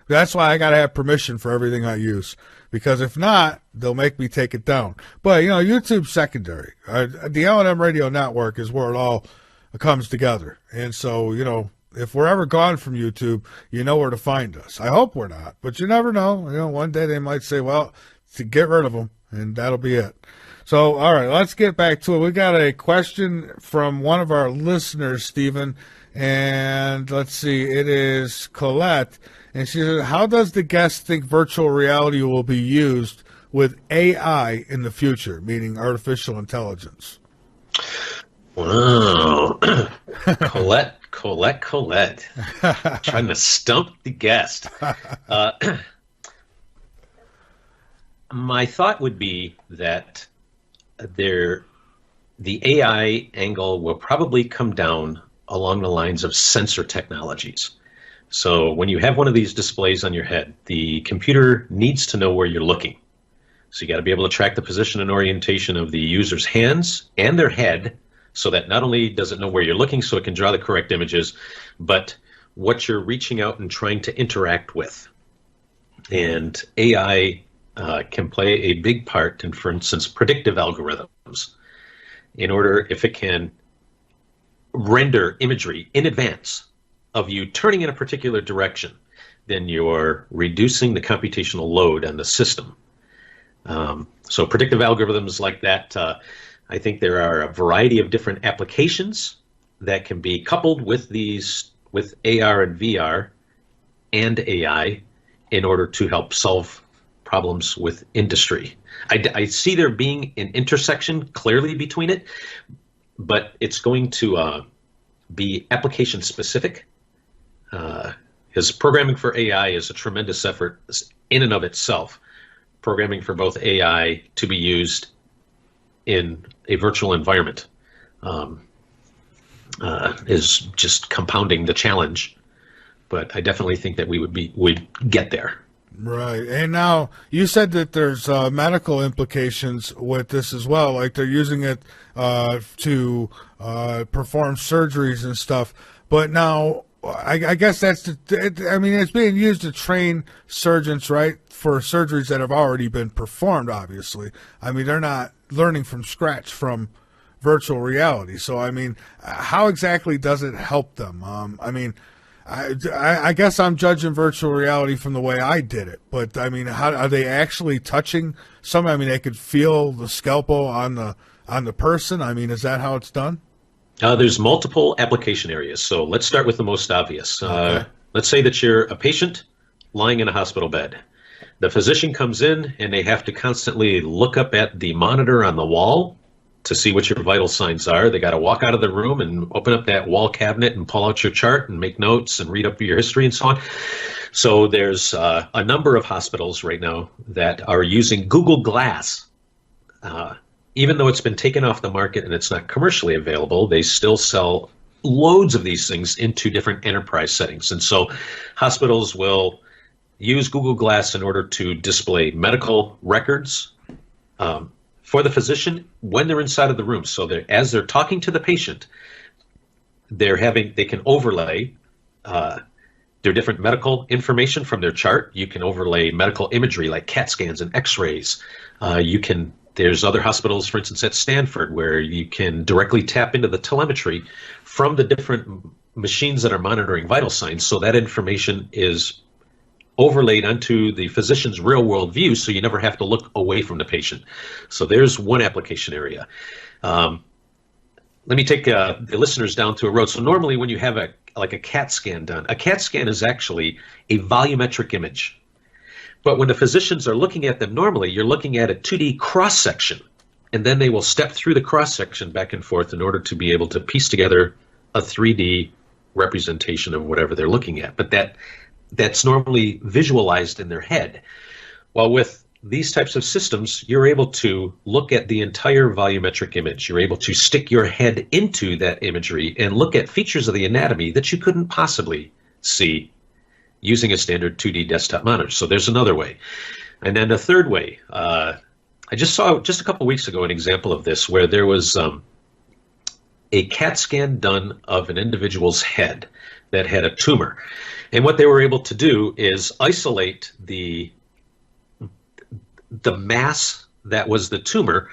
That's why I got to have permission for everything I use, because if not, they'll make me take it down. But, YouTube's secondary. The L&M Radio Network is where it all comes together. And so, if we're ever gone from YouTube, you know where to find us. I hope we're not, but you never know. One day they might say, well, to get rid of them, and that'll be it. So, all right, let's get back to it. We got a question from one of our listeners, Stephen, and let's see, it is Colette. And she said, how does the guest think virtual reality will be used with AI in the future, meaning artificial intelligence? Wow. Colette. Trying to stump the guest. My thought would be that the AI angle will probably come down along the lines of sensor technologies. So when you have one of these displays on your head, the computer needs to know where you're looking. So you got to be able to track the position and orientation of the user's hands and their head, so that not only does it know where you're looking so it can draw the correct images, but what you're reaching out and trying to interact with. And AI can play a big part in, for instance, predictive algorithms. If it can render imagery in advance of you turning in a particular direction, then you're reducing the computational load on the system. So predictive algorithms like that, I think there are a variety of different applications that can be coupled with AR and VR and AI in order to help solve problems with industry. I see there being an intersection clearly between it, but it's going to be application specific. Because programming for AI is a tremendous effort in and of itself. Programming for both AI to be used in a virtual environment is just compounding the challenge. But I definitely think that we'd get there. Right. And now you said that there's medical implications with this as well. Like they're using it to perform surgeries and stuff. But now I guess it's being used to train surgeons, right, for surgeries that have already been performed, obviously. I mean, they're not learning from scratch from virtual reality. So, how exactly does it help them? I guess I'm judging virtual reality from the way I did it. But, how are they actually touching something? They could feel the scalpel on the person. Is that how it's done? There's multiple application areas. So let's start with the most obvious. Okay. Let's say that you're a patient lying in a hospital bed. The physician comes in and they have to constantly look up at the monitor on the wall to see what your vital signs are. They got to walk out of the room and open up that wall cabinet and pull out your chart and make notes and read up your history and so on. So there's a number of hospitals right now that are using Google Glass. Even though it's been taken off the market and it's not commercially available, they still sell loads of these things into different enterprise settings. And so hospitals will use Google Glass in order to display medical records for the physician when they're inside of the room. So as they're talking to the patient, they can overlay their different medical information from their chart. You can overlay medical imagery like CAT scans and X-rays. There's other hospitals, for instance, at Stanford, where you can directly tap into the telemetry from the different machines that are monitoring vital signs. So that information is overlaid onto the physician's real-world view, so you never have to look away from the patient. So there's one application area. Let me take the listeners down to a road. So normally when you have a CAT scan done, a CAT scan is actually a volumetric image. But when the physicians are looking at them normally, you're looking at a 2D cross-section, and then they will step through the cross-section back and forth in order to be able to piece together a 3D representation of whatever they're looking at. But that's normally visualized in their head. Well, with these types of systems, you're able to look at the entire volumetric image. You're able to stick your head into that imagery and look at features of the anatomy that you couldn't possibly see using a standard 2D desktop monitor. So there's another way. And then the third way, I just saw just a couple weeks ago an example of this where there was a CAT scan done of an individual's head that had a tumor. And what they were able to do is isolate the mass that was the tumor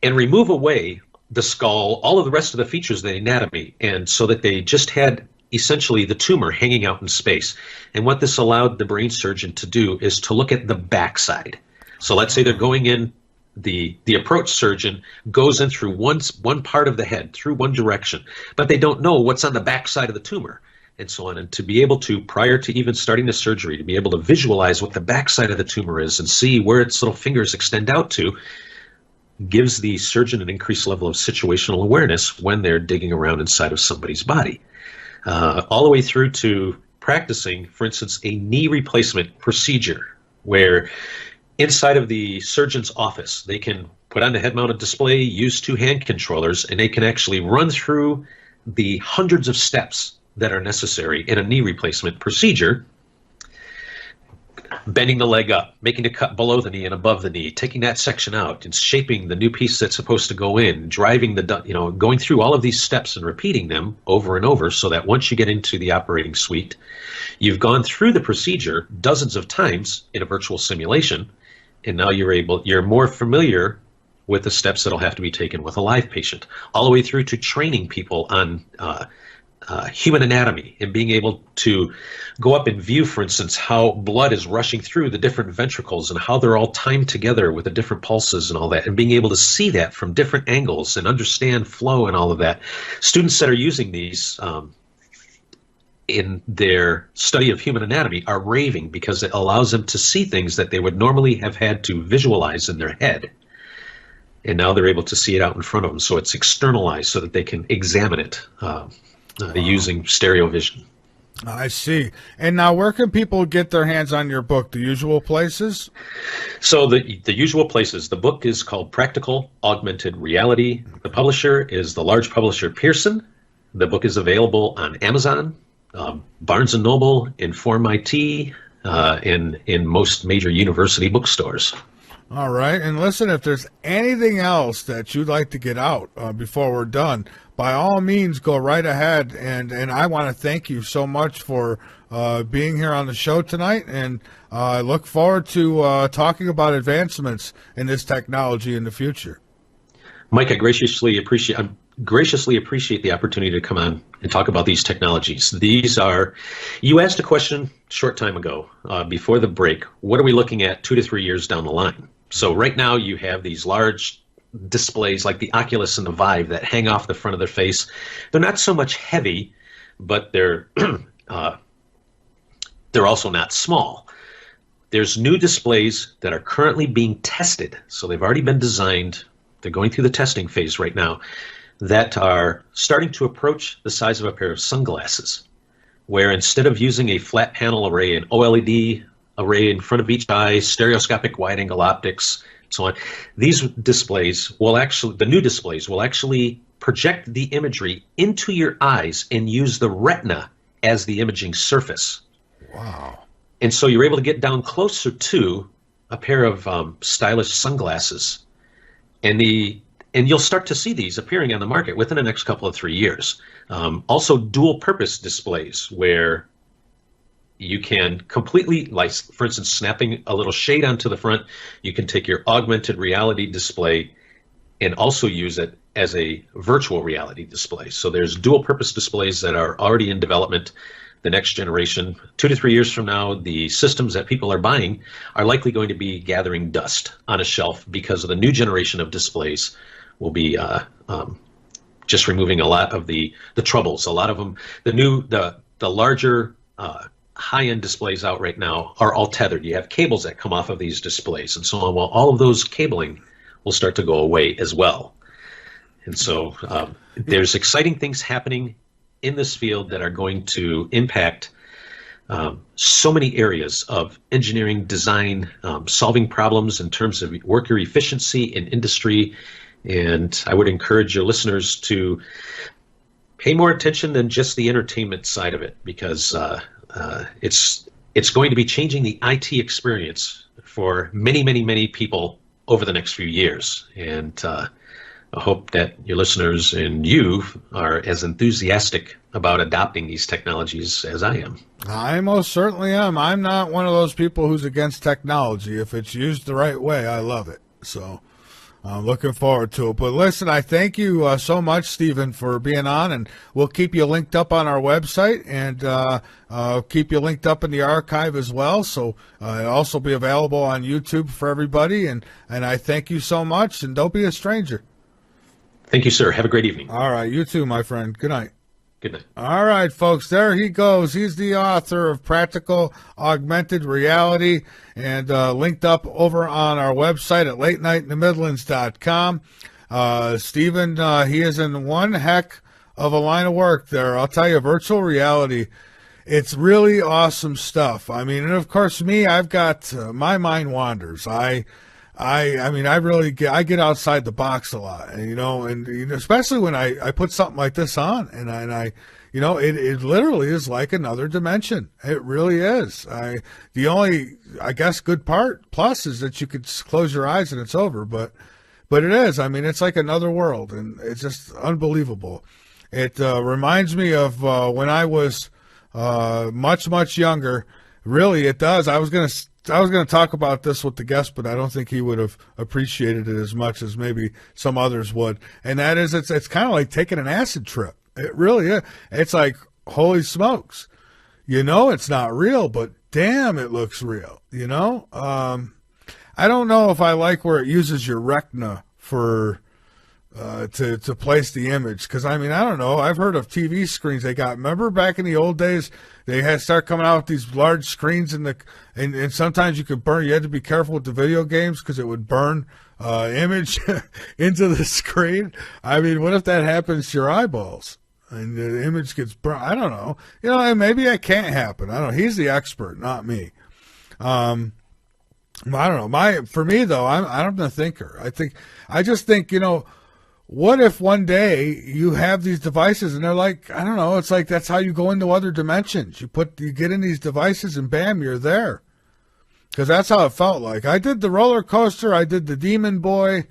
and remove away the skull, all of the rest of the features of the anatomy, and so that they just had essentially the tumor hanging out in space. And what this allowed the brain surgeon to do is to look at the backside. So let's say they're going in, the approach surgeon goes in through one part of the head, through one direction, but they don't know what's on the backside of the tumor, and so on. And to be able to, prior to even starting the surgery, to be able to visualize what the backside of the tumor is and see where its little fingers extend out to, gives the surgeon an increased level of situational awareness when they're digging around inside of somebody's body. All the way through to practicing, for instance, a knee replacement procedure, where inside of the surgeon's office, they can put on the head-mounted display, use two hand controllers, and they can actually run through the hundreds of steps that are necessary in a knee replacement procedure, bending the leg up, making a cut below the knee and above the knee, taking that section out and shaping the new piece that's supposed to go in, driving going through all of these steps and repeating them over and over, so that once you get into the operating suite, you've gone through the procedure dozens of times in a virtual simulation, and now you're more familiar with the steps that'll have to be taken with a live patient, all the way through to training people on human anatomy and being able to go up and view, for instance, how blood is rushing through the different ventricles and how they're all timed together with the different pulses and all that, and being able to see that from different angles and understand flow and all of that. Students that are using these in their study of human anatomy are raving because it allows them to see things that they would normally have had to visualize in their head. And now they're able to see it out in front of them. So it's externalized so that they can examine it using stereo vision. I see. And now where can people get their hands on your book? The usual places? So the usual places. The book is called Practical Augmented Reality. The publisher is the large publisher Pearson. The book is available on Amazon, Barnes & Noble, Inform IT, in most major university bookstores. All right. And listen, if there's anything else that you'd like to get out before we're done, by all means, go right ahead. And I want to thank you so much for being here on the show tonight. And I look forward to talking about advancements in this technology in the future. Mike, I graciously appreciate the opportunity to come on and talk about these technologies. These are, you asked a question a short time ago before the break, what are we looking at 2 to 3 years down the line? So right now you have these large displays like the Oculus and the Vive that hang off the front of their face. They're not so much heavy, but they're also not small. There's new displays that are currently being tested. So they've already been designed. They're going through the testing phase right now, that are starting to approach the size of a pair of sunglasses, where instead of using a flat panel array, an OLED array in front of each eye, stereoscopic wide-angle optics, so on, these displays will actually, the new displays will actually project the imagery into your eyes and use the retina as the imaging surface. Wow. And so you're able to get down closer to a pair of stylish sunglasses. And you'll start to see these appearing on the market within the next couple of 3 years. Also, dual-purpose displays where you can completely, like, for instance, snapping a little shade onto the front, you can take your augmented reality display and also use it as a virtual reality display. So there's dual-purpose displays that are already in development. The next generation, 2 to 3 years from now, the systems that people are buying are likely going to be gathering dust on a shelf because of the new generation of displays will be just removing a lot of the troubles. A lot of them, the larger high-end displays out right now are all tethered. You have cables that come off of these displays and so on. Well, all of those cabling will start to go away as well. And so there's exciting things happening in this field that are going to impact so many areas of engineering, design, solving problems in terms of worker efficiency in industry. And I would encourage your listeners to pay more attention than just the entertainment side of it, because it's going to be changing the IT experience for many, many, many people over the next few years. And I hope that your listeners and you are as enthusiastic about adopting these technologies as I am. I most certainly am. I'm not one of those people who's against technology. If it's used the right way, I love it. So I'm looking forward to it. But listen, I thank you so much, Stephen, for being on, and we'll keep you linked up on our website, and keep you linked up in the archive as well. So it'll also be available on YouTube for everybody. And I thank you so much, and don't be a stranger. Thank you, sir. Have a great evening. All right. You too, my friend. Good night. Good night. All right, folks. There he goes. He's the author of Practical Augmented Reality, and linked up over on our website at latenightinthemidlands.com. Stephen, he is in one heck of a line of work there. I'll tell you, virtual reality, it's really awesome stuff. I mean, and of course, me, I've got my mind wanders. I get outside the box a lot, and especially when I put something like this on, and I it literally is like another dimension. It really is. The only, I guess, good part plus is that you could close your eyes and it's over, but it is. I mean, it's like another world, and it's just unbelievable. It reminds me of when I was much younger. Really, it does. I was going to talk about this with the guest, but I don't think he would have appreciated it as much as maybe some others would. And that is, it's kind of like taking an acid trip. It really is. It's like, holy smokes. It's not real, but damn, it looks real. I don't know if I like where it uses your retina for to place the image, because I don't know. I've heard of TV screens they got. Remember back in the old days, they had start coming out with these large screens and sometimes you could burn. You had to be careful with the video games because it would burn image into the screen. What if that happens to your eyeballs and the image gets burned? I don't know. And maybe that can't happen. I don't know. He's the expert, not me. I don't know. For me though, I'm the thinker. I just think, what if one day you have these devices and they're like, I don't know, it's like that's how you go into other dimensions. You get in these devices and bam, you're there. Because that's how it felt like. I did the roller coaster, I did the Demon Boy,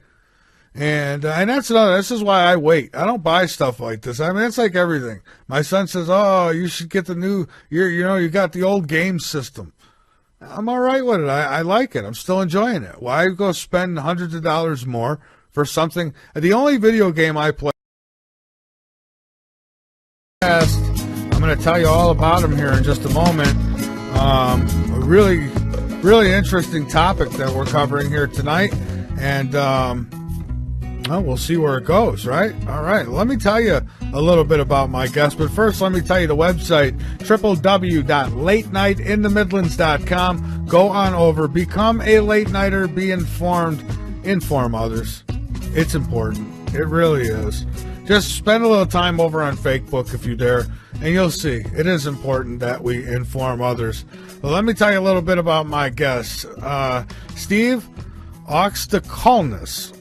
and that's another. This is why I wait. I don't buy stuff like this. It's like everything. My son says, "Oh, you should get the new. You got the old game system." I'm all right with it. I like it. I'm still enjoying it. Why go spend hundreds of dollars more for something? The only video game I play, I'm going to tell you all about them here in just a moment. A really interesting topic that we're covering here tonight, and we'll see where it goes, right? All right, let me tell you a little bit about my guest, but first let me tell you the website, www.latenightinthemidlands.com. Go on over, become a late nighter, be informed, inform others. It's important. It really is. Just spend a little time over on Facebook if you dare, and you'll see it is important that we inform others. Well, let me tell you a little bit about my guest. Steve Oxtakolnis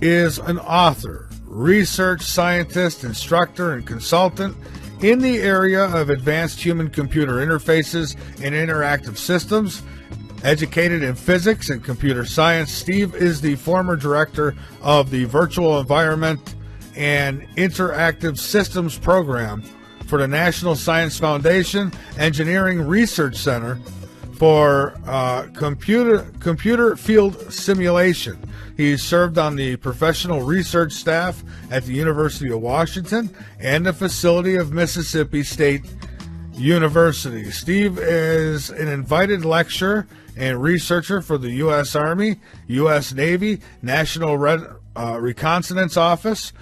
is an author, research scientist, instructor, and consultant in the area of advanced human-computer interfaces and interactive systems. Educated in physics and computer science, Steve is the former director of the Virtual Environment and Interactive Systems Program for the National Science Foundation Engineering Research Center for computer field simulation. He served on the professional research staff at the University of Washington and the facility of Mississippi State University. Steve is an invited lecturer and researcher for the U.S. Army, U.S. Navy, National Reconnaissance Office.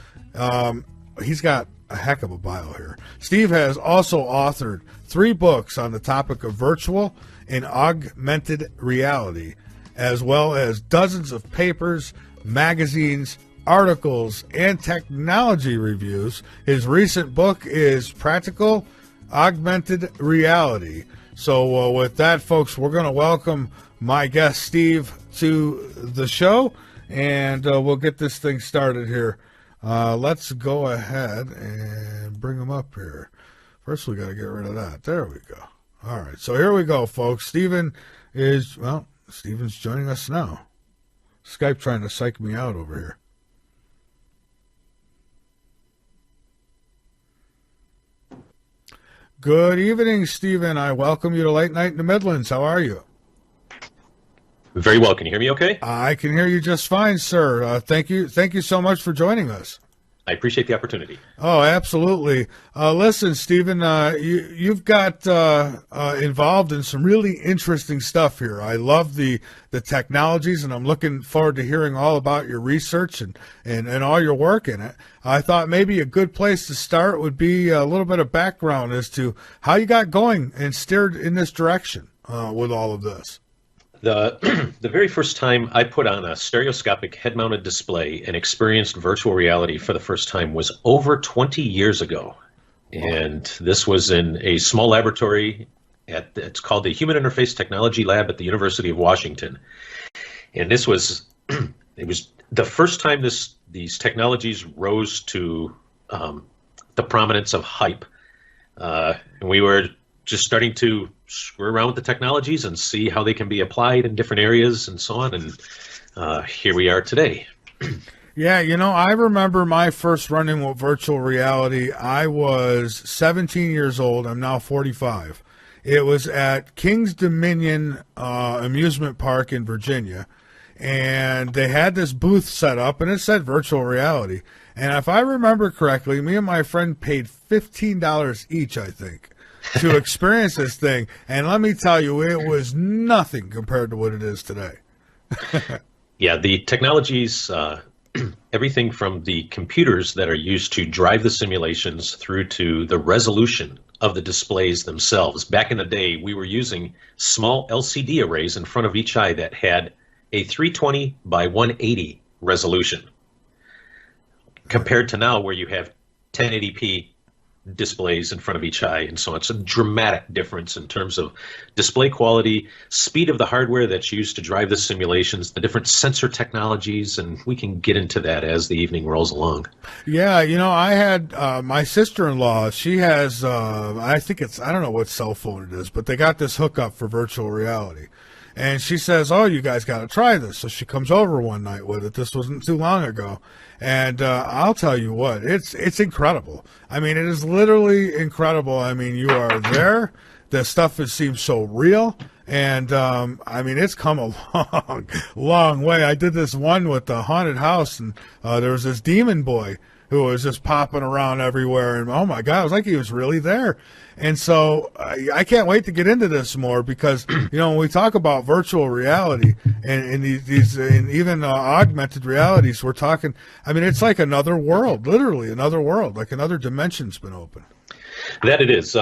He's got a heck of a bio here. Steve has also authored 3 books on the topic of virtual and augmented reality, as well as dozens of papers, magazines, articles, and technology reviews. His recent book is Practical Augmented Reality, So with that, folks, we're going to welcome my guest, Steve, to the show, and we'll get this thing started here. Let's go ahead and bring him up here. First, we got to get rid of that. There we go. All right, so here we go, folks. Steven's joining us now. Skype trying to psych me out over here. Good evening, Stephen. I welcome you to Late Night in the Midlands. How are you? Very well. Can you hear me okay? I can hear you just fine, sir. Thank you so much for joining us. I appreciate the opportunity. Oh, absolutely. Listen, Stephen, you've got involved in some really interesting stuff here. I love the technologies, and I'm looking forward to hearing all about your research and all your work in it. I thought maybe a good place to start would be a little bit of background as to how you got going and steered in this direction with all of this. The very first time I put on a stereoscopic head-mounted display and experienced virtual reality for the first time was over 20 years ago. And this was in a small laboratory it's called the Human Interface Technology Lab at the University of Washington. And this was it was the first time these technologies rose to the prominence of hype. And we were just starting to screw around with the technologies and see how they can be applied in different areas and so on. And here we are today. Yeah, I remember my first run-in with virtual reality. I was 17 years old. I'm now 45. It was at King's Dominion amusement park in Virginia. And they had this booth set up, and it said virtual reality. And if I remember correctly, me and my friend paid $15 each, I think, to experience this thing. And let me tell you, it was nothing compared to what it is today. Yeah, the technologies, everything from the computers that are used to drive the simulations through to the resolution of the displays themselves. Back in the day, we were using small LCD arrays in front of each eye that had a 320 by 180 resolution, compared to now where you have 1080p displays in front of each eye and so on. It's a dramatic difference in terms of display quality, speed of the hardware that's used to drive the simulations, the different sensor technologies, and we can get into that as the evening rolls along. Yeah, I had my sister-in-law, she has, I don't know what cell phone it is, but they got this hookup for virtual reality. And she says, oh, you guys got to try this. So she comes over one night with it. This wasn't too long ago. And I'll tell you what, it's incredible. I mean, it is literally incredible. I mean, you are there. The stuff seems so real. And, I mean, it's come a long way. I did this one with the haunted house, and there was this demon boy who was just popping around everywhere. And, oh, my God, it was like he was really there. And so I can't wait to get into this more because, when we talk about virtual reality and these and even augmented realities, we're talking, I mean, it's like another world, literally another world, like another dimension's been opened. That it is.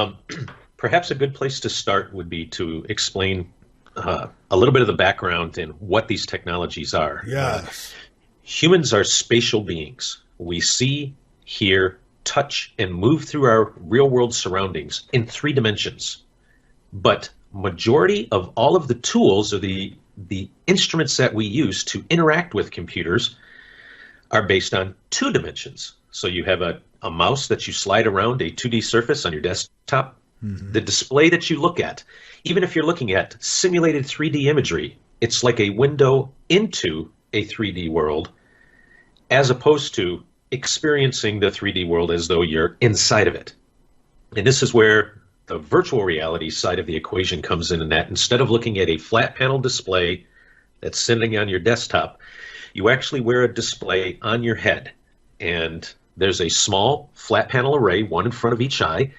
Perhaps a good place to start would be to explain a little bit of the background and what these technologies are. Yes. Humans are spatial beings. We see, hear, touch, and move through our real-world surroundings in 3 dimensions. But majority of all of the tools or the instruments that we use to interact with computers are based on 2 dimensions. So you have a mouse that you slide around a 2D surface on your desktop. Mm-hmm. The display that you look at, even if you're looking at simulated 3D imagery, it's like a window into a 3D world, as opposed to experiencing the 3D world as though you're inside of it. And this is where the virtual reality side of the equation comes in, that instead of looking at a flat panel display that's sitting on your desktop, you actually wear a display on your head. And there's a small flat panel array, one in front of each eye,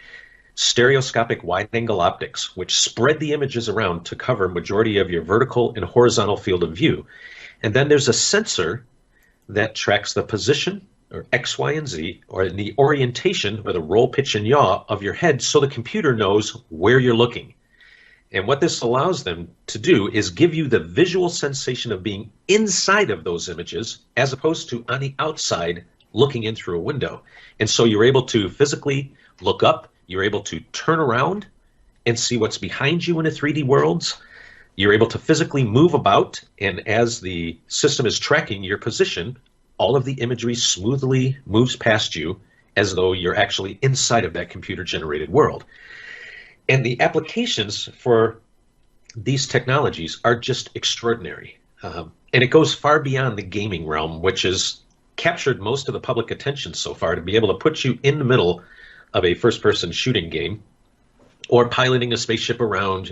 stereoscopic wide-angle optics, which spread the images around to cover majority of your vertical and horizontal field of view. And then there's a sensor that tracks the position, or X, Y, and Z, or the orientation, or the roll, pitch, and yaw of your head, so the computer knows where you're looking. And what this allows them to do is give you the visual sensation of being inside of those images, as opposed to on the outside looking in through a window. And so you're able to physically look up, you're able to turn around, and see what's behind you in a 3D world. You're able to physically move about, and as the system is tracking your position, all of the imagery smoothly moves past you as though you're actually inside of that computer-generated world. And the applications for these technologies are just extraordinary. And it goes far beyond the gaming realm, which has captured most of the public attention so far, to be able to put you in the middle of a first-person shooting game or piloting a spaceship around,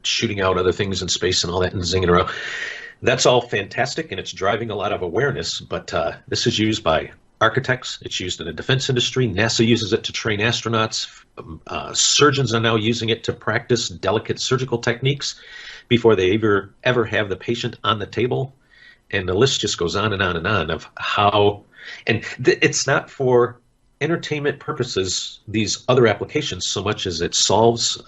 shooting out other things in space and all that and zinging around. That's all fantastic, and it's driving a lot of awareness, but this is used by architects. It's used in the defense industry. NASA uses it to train astronauts. Surgeons are now using it to practice delicate surgical techniques before they ever have the patient on the table. And the list just goes on and on and on of how, and it's not for entertainment purposes, these other applications, so much as it solves